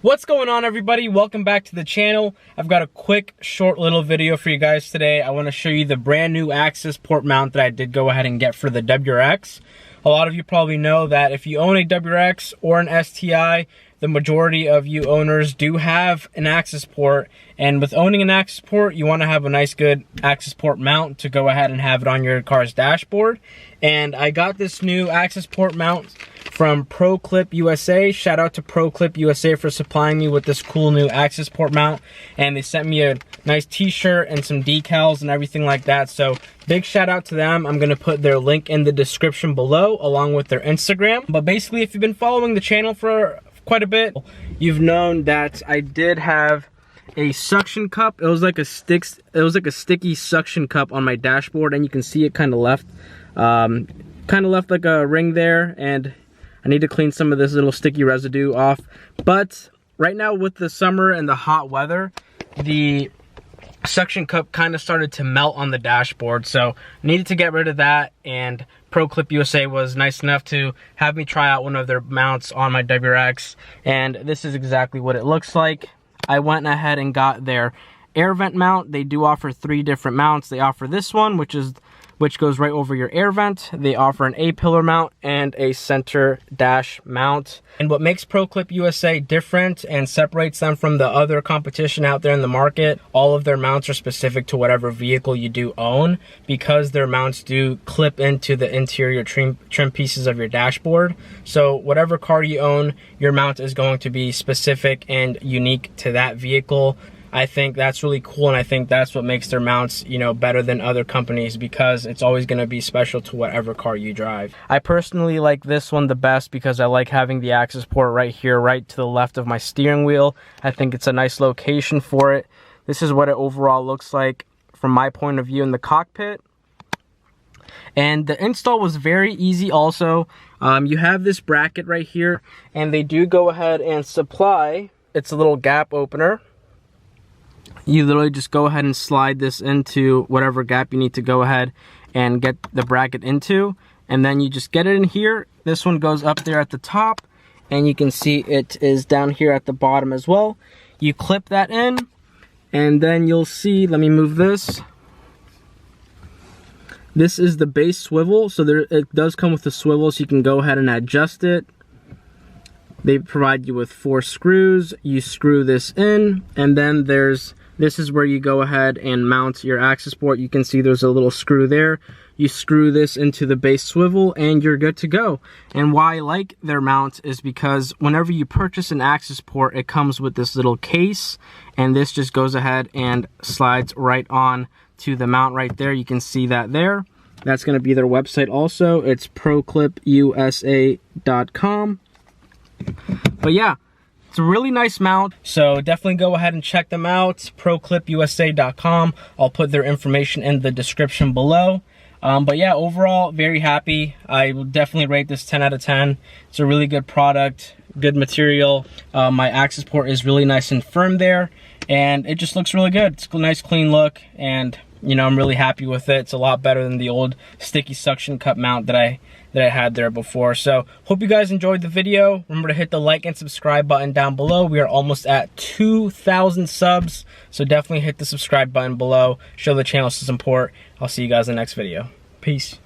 What's going on, everybody? Welcome back to the channel. I've got a quick short little video for you guys today. I want to show you the brand new Accessport mount that I did go ahead and get for the WRX. A lot of you probably know that if you own a WRX or an STI, the majority of you owners do have an Accessport, and with owning an Accessport, you want to have a nice good Accessport mount to go ahead and have it on your car's dashboard. And I got this new Accessport mount from Pro Clip USA. Shout out to Pro Clip USA for supplying me with this cool new Accessport mount, and they sent me a nice t-shirt and some decals and everything like that. So big shout out to them. I'm gonna put their link in the description below along with their Instagram. But basically, if you've been following the channel for quite a bit, you've known that I did have a suction cup. It was like a sticky suction cup on my dashboard, and you can see it kind of left like a ring there, and I need to clean some of this little sticky residue off. But right now, with the summer and the hot weather, the suction cup kind of started to melt on the dashboard, so I needed to get rid of that. And Pro Clip USA was nice enough to have me try out one of their mounts on my WRX, and this is exactly what it looks like. I went ahead and got their air vent mount. They do offer 3 different mounts. They offer this one, which goes right over your air vent. They offer an A-pillar mount and a center dash mount. And what makes Pro Clip USA different and separates them from the other competition out there in the market, all of their mounts are specific to whatever vehicle you do own, because their mounts do clip into the interior trim pieces of your dashboard. So whatever car you own, your mount is going to be specific and unique to that vehicle. I think that's really cool, and I think that's what makes their mounts, you know, better than other companies, because it's always going to be special to whatever car you drive. I personally like this one the best because I like having the Accessport right here, right to the left of my steering wheel. I think it's a nice location for it. This is what it overall looks like from my point of view in the cockpit. And the install was very easy also. You have this bracket right here, and they do go ahead and supply, it's a little gap opener. You literally just go ahead and slide this into whatever gap you need to go ahead and get the bracket into, and then you just get it in here. This one goes up there at the top, and you can see it is down here at the bottom as well. You clip that in, and then you'll see, let me move this. This is the base swivel, so it does come with a swivel, so you can go ahead and adjust it. They provide you with 4 screws. You screw this in, and then this is where you go ahead and mount your Accessport. You can see there's a little screw there. You screw this into the base swivel and you're good to go. And why I like their mount is because whenever you purchase an Accessport, it comes with this little case, and this just goes ahead and slides right on to the mount right there. You can see that there. That's going to be their website also. It's proclipusa.com. But yeah, it's a really nice mount, so definitely go ahead and check them out, proclipusa.com. I'll put their information in the description below. But yeah, overall, very happy. I will definitely rate this 10 out of 10. It's a really good product, good material. My Accessport is really nice and firm there, and it just looks really good. It's a nice, clean look, and you know, I'm really happy with it. It's a lot better than the old sticky suction cup mount that I had there before. So hope you guys enjoyed the video. Remember to hit the like and subscribe button down below. We are almost at 2,000 subs, so definitely hit the subscribe button below. Show the channel some support. I'll see you guys in the next video. Peace.